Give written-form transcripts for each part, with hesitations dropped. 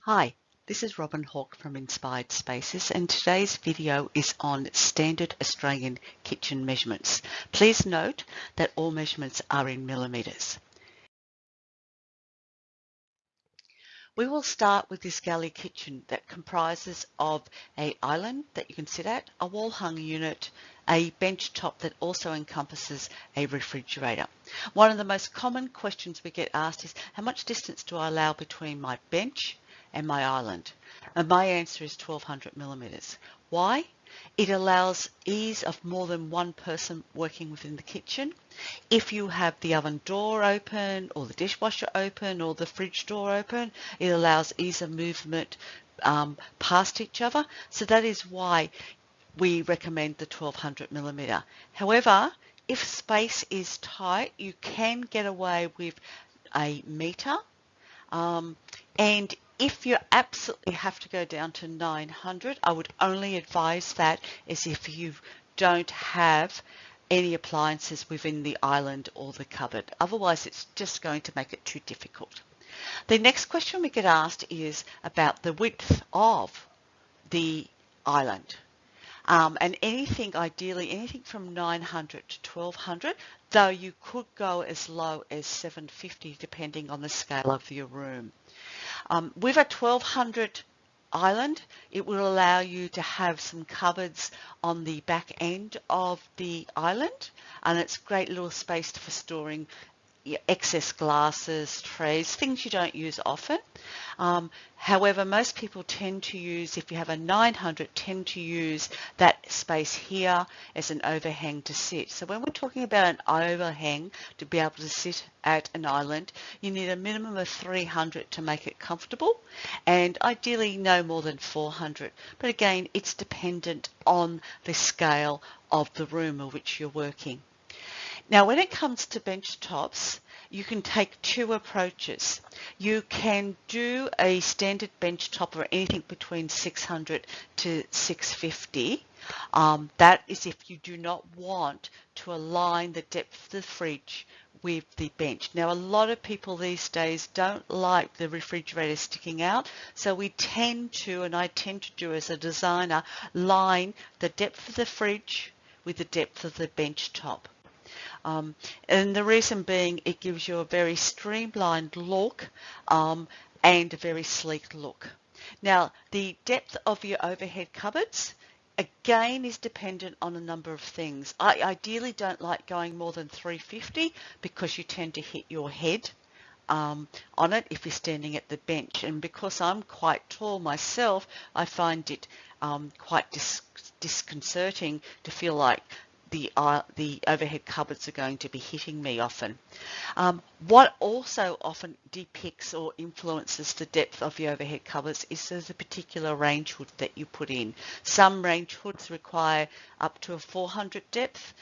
Hi, this is Robin Hawke from Inspired Spaces, and today's video is on standard Australian kitchen measurements. Please note that all measurements are in millimetres. We will start with this galley kitchen that comprises of an island that you can sit at, a wall hung unit, a bench top that also encompasses a refrigerator. One of the most common questions we get asked is, how much distance do I allow between my bench and my island? And my answer is 1200 millimetres. Why? It allows ease of more than one person working within the kitchen. If you have the oven door open or the dishwasher open or the fridge door open, it allows ease of movement past each other. So that is why we recommend the 1200 millimetre. However, if space is tight, you can get away with a metre. And if you absolutely have to go down to 900, I would only advise that as if you don't have any appliances within the island or the cupboard. Otherwise, it's just going to make it too difficult. The next question we get asked is about the width of the island. And ideally anything from 900 to 1200, though you could go as low as 750 depending on the scale of your room. With a 1200 island, it will allow you to have some cupboards on the back end of the island, and it's great little space for storing excess glasses, trays, things you don't use often. However, most people tend to use, if you have a 900, tend to use that space here as an overhang to sit. So when we're talking about an overhang to be able to sit at an island, you need a minimum of 300 to make it comfortable, and ideally no more than 400. But again, it's dependent on the scale of the room in which you're working. Now, when it comes to bench tops, you can take two approaches. You can do a standard bench top or anything between 600 to 650. That is if you do not want to align the depth of the fridge with the bench. Now, a lot of people these days don't like the refrigerator sticking out, so we tend to, and I tend to do as a designer, line the depth of the fridge with the depth of the bench top. And the reason being, it gives you a very streamlined look and a very sleek look. Now, the depth of your overhead cupboards, again, is dependent on a number of things. I ideally don't like going more than 350 because you tend to hit your head on it if you're standing at the bench. And because I'm quite tall myself, I find it quite disconcerting to feel like the overhead cupboards are going to be hitting me often. What also often depicts or influences the depth of the overhead cupboards is the particular range hood that you put in. Some range hoods require up to a 400 depth,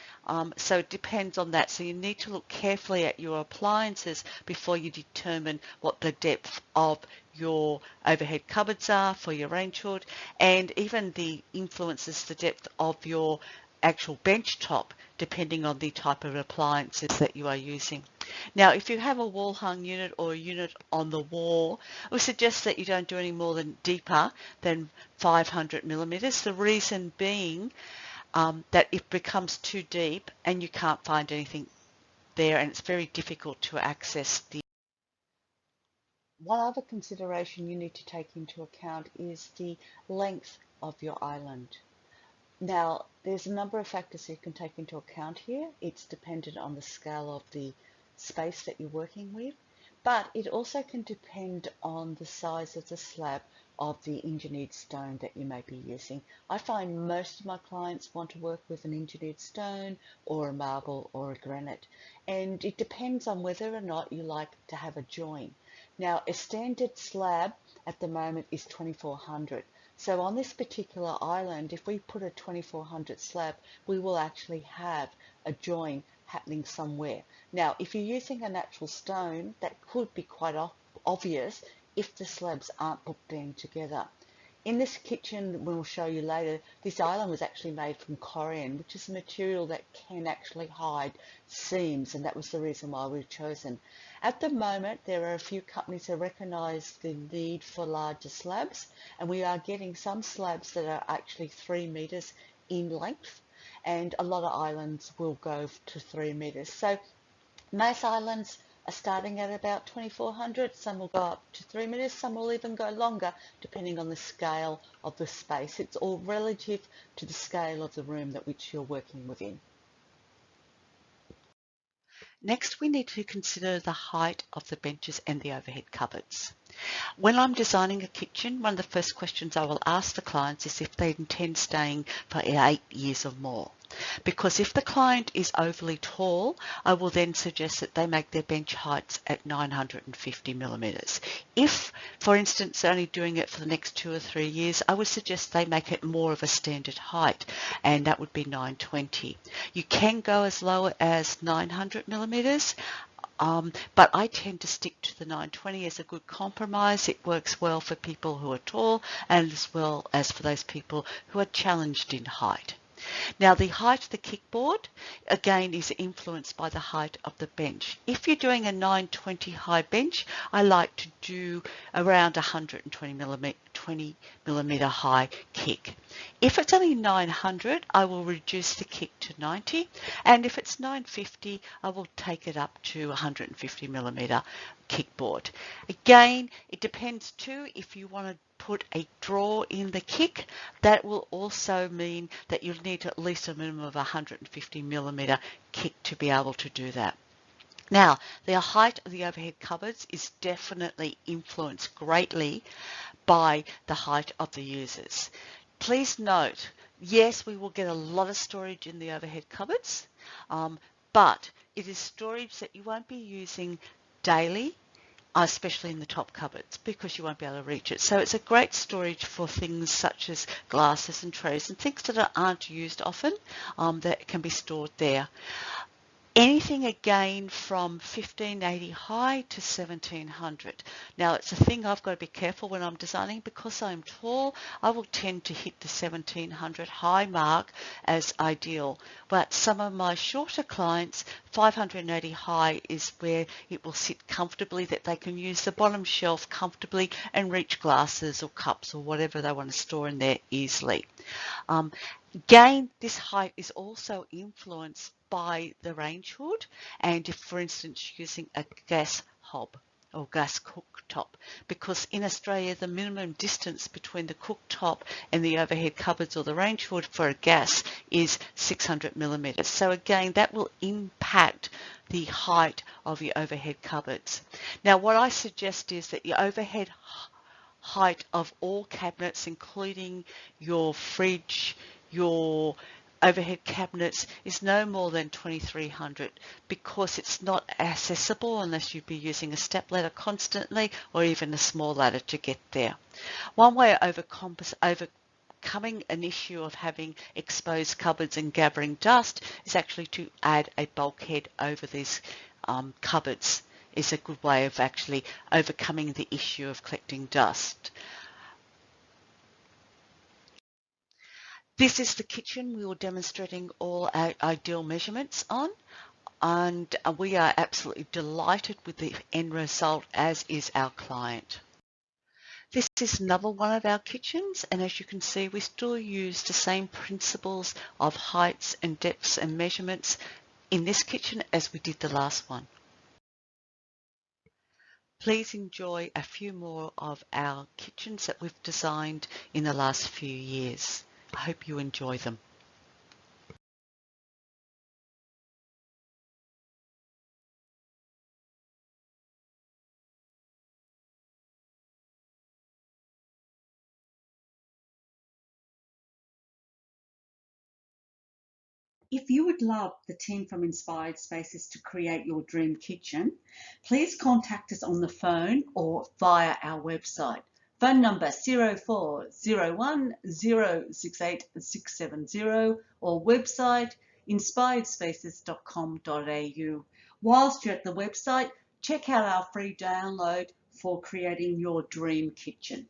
so it depends on that. So you need to look carefully at your appliances before you determine what the depth of your overhead cupboards are for your range hood, and even the influences the depth of your actual bench top depending on the type of appliances that you are using. Now, if you have a wall hung unit or a unit on the wall, I would suggest that you don't do any more than deeper than 500 millimeters. The reason being that it becomes too deep and you can't find anything there, and it's very difficult to access the. One other consideration you need to take into account is the length of your island. Now, there's a number of factors you can take into account here. It's dependent on the scale of the space that you're working with, but it also can depend on the size of the slab of the engineered stone that you may be using. I find most of my clients want to work with an engineered stone or a marble or a granite, and it depends on whether or not you like to have a join. Now, a standard slab at the moment is 2400. So on this particular island, if we put a 2400 slab, we will actually have a join happening somewhere. Now, if you're using a natural stone, that could be quite obvious if the slabs aren't booked in together. In this kitchen, we'll show you later, this island was actually made from corian, which is a material that can actually hide seams, and that was the reason why we've chosen. At the moment, there are a few companies that recognise the need for larger slabs, and we are getting some slabs that are actually 3 metres in length, and a lot of islands will go to 3 metres. So most islands are starting at about 2400, some will go up to 3 metres, some will even go longer depending on the scale of the space. It's all relative to the scale of the room that which you're working within. Next, we need to consider the height of the benches and the overhead cupboards. When I'm designing a kitchen, one of the first questions I will ask the clients is if they intend staying for 8 years or more. Because if the client is overly tall, I will then suggest that they make their bench heights at 950 millimetres. If, for instance, they're only doing it for the next 2 or 3 years, I would suggest they make it more of a standard height, and that would be 920. You can go as low as 900 millimetres. But I tend to stick to the 920 as a good compromise. It works well for people who are tall and as well as for those people who are challenged in height. Now, the height of the kickboard, again, is influenced by the height of the bench. If you're doing a 920 high bench, I like to do around 120 millimetre high kick. If it's only 900, I will reduce the kick to 90, and if it's 950, I will take it up to 150 millimetre kickboard. Again, it depends too if you want to put a drawer in the kick. That will also mean that you'll need at least a minimum of 150 millimetre kick to be able to do that. Now, the height of the overhead cupboards is definitely influenced greatly by the height of the users. Please note, yes, we will get a lot of storage in the overhead cupboards, but it is storage that you won't be using daily, especially in the top cupboards, because you won't be able to reach it. So it's a great storage for things such as glasses and trays and things that aren't used often, that can be stored there. Anything again from 1580 high to 1700. Now, it's a thing I've got to be careful when I'm designing. Because I'm tall, I will tend to hit the 1700 high mark as ideal. But some of my shorter clients, 580 high is where it will sit comfortably, that they can use the bottom shelf comfortably and reach glasses or cups or whatever they want to store in there easily. Again, this height is also influenced by the range hood, and if, for instance, using a gas hob or gas cooktop, because in Australia the minimum distance between the cooktop and the overhead cupboards or the range hood for a gas is 600 millimetres. So again, that will impact the height of your overhead cupboards. Now, what I suggest is that your overhead height of all cabinets, including your fridge, your overhead cabinets, is no more than 2300, because it's not accessible unless you'd be using a step ladder constantly or even a small ladder to get there. One way of overcoming an issue of having exposed cupboards and gathering dust is actually to add a bulkhead over these cupboards. Is a good way of actually overcoming the issue of collecting dust. This is the kitchen we were demonstrating all our ideal measurements on, and we are absolutely delighted with the end result, as is our client. This is another one of our kitchens, and as you can see, we still use the same principles of heights and depths and measurements in this kitchen as we did the last one. Please enjoy a few more of our kitchens that we've designed in the last few years. I hope you enjoy them. If you would love the team from Inspired Spaces to create your dream kitchen, please contact us on the phone or via our website. Phone number 0401 068 670 or website inspiredspaces.com.au. Whilst you're at the website, check out our free download for creating your dream kitchen.